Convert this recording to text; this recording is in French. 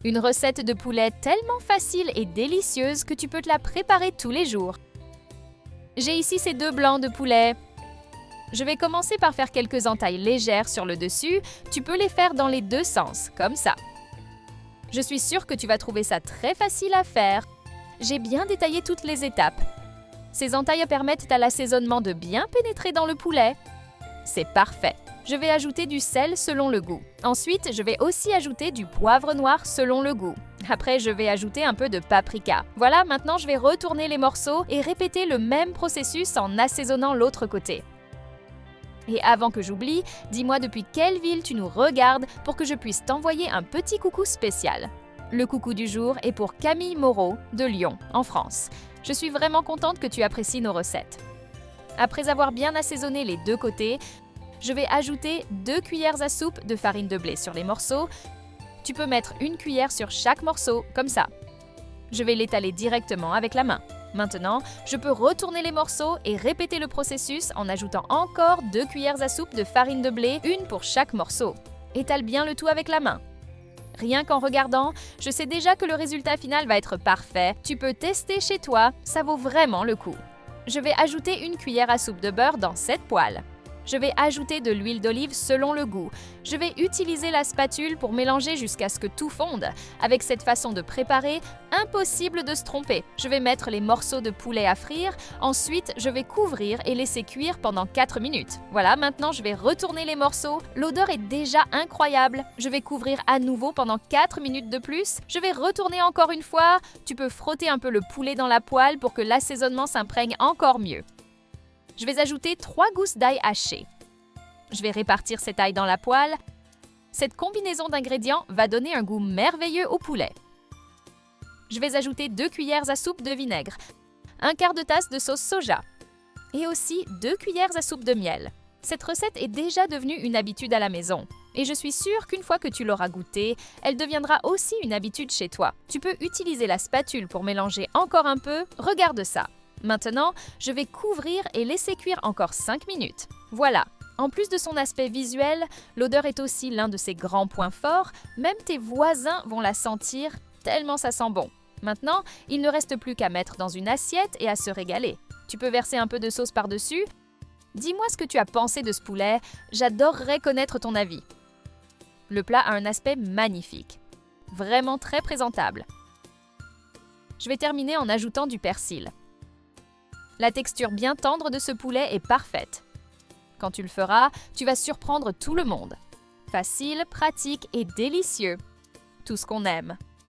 Une recette de poulet tellement facile et délicieuse que tu peux te la préparer tous les jours. J'ai ici ces 2 blancs de poulet. Je vais commencer par faire quelques entailles légères sur le dessus. Tu peux les faire dans les 2 sens, comme ça. Je suis sûre que tu vas trouver ça très facile à faire. J'ai bien détaillé toutes les étapes. Ces entailles permettent à l'assaisonnement de bien pénétrer dans le poulet. C'est parfait. Je vais ajouter du sel selon le goût. Ensuite, je vais aussi ajouter du poivre noir selon le goût. Après, je vais ajouter un peu de paprika. Voilà, maintenant je vais retourner les morceaux et répéter le même processus en assaisonnant l'autre côté. Et avant que j'oublie, dis-moi depuis quelle ville tu nous regardes pour que je puisse t'envoyer un petit coucou spécial. Le coucou du jour est pour Camille Moreau de Lyon, en France. Je suis vraiment contente que tu apprécies nos recettes. Après avoir bien assaisonné les 2 côtés, je vais ajouter 2 cuillères à soupe de farine de blé sur les morceaux. Tu peux mettre 1 cuillère sur chaque morceau, comme ça. Je vais l'étaler directement avec la main. Maintenant, je peux retourner les morceaux et répéter le processus en ajoutant encore 2 cuillères à soupe de farine de blé, 1 pour chaque morceau. Étale bien le tout avec la main. Rien qu'en regardant, je sais déjà que le résultat final va être parfait. Tu peux tester chez toi, ça vaut vraiment le coup. Je vais ajouter 1 cuillère à soupe de beurre dans cette poêle. Je vais ajouter de l'huile d'olive selon le goût. Je vais utiliser la spatule pour mélanger jusqu'à ce que tout fonde. Avec cette façon de préparer, impossible de se tromper. Je vais mettre les morceaux de poulet à frire. Ensuite, je vais couvrir et laisser cuire pendant 4 minutes. Voilà, maintenant je vais retourner les morceaux. L'odeur est déjà incroyable. Je vais couvrir à nouveau pendant 4 minutes de plus. Je vais retourner encore une fois. Tu peux frotter un peu le poulet dans la poêle pour que l'assaisonnement s'imprègne encore mieux. Je vais ajouter 3 gousses d'ail haché. Je vais répartir cette ail dans la poêle. Cette combinaison d'ingrédients va donner un goût merveilleux au poulet. Je vais ajouter 2 cuillères à soupe de vinaigre, 1/4 de tasse de sauce soja et aussi 2 cuillères à soupe de miel. Cette recette est déjà devenue une habitude à la maison. Et je suis sûre qu'une fois que tu l'auras goûtée, elle deviendra aussi une habitude chez toi. Tu peux utiliser la spatule pour mélanger encore un peu. Regarde ça. Maintenant, je vais couvrir et laisser cuire encore 5 minutes. Voilà. En plus de son aspect visuel, l'odeur est aussi l'un de ses grands points forts. Même tes voisins vont la sentir tellement ça sent bon. Maintenant, il ne reste plus qu'à mettre dans une assiette et à se régaler. Tu peux verser un peu de sauce par-dessus. Dis-moi ce que tu as pensé de ce poulet. J'adorerais connaître ton avis. Le plat a un aspect magnifique. Vraiment très présentable. Je vais terminer en ajoutant du persil. La texture bien tendre de ce poulet est parfaite. Quand tu le feras, tu vas surprendre tout le monde. Facile, pratique et délicieux. Tout ce qu'on aime.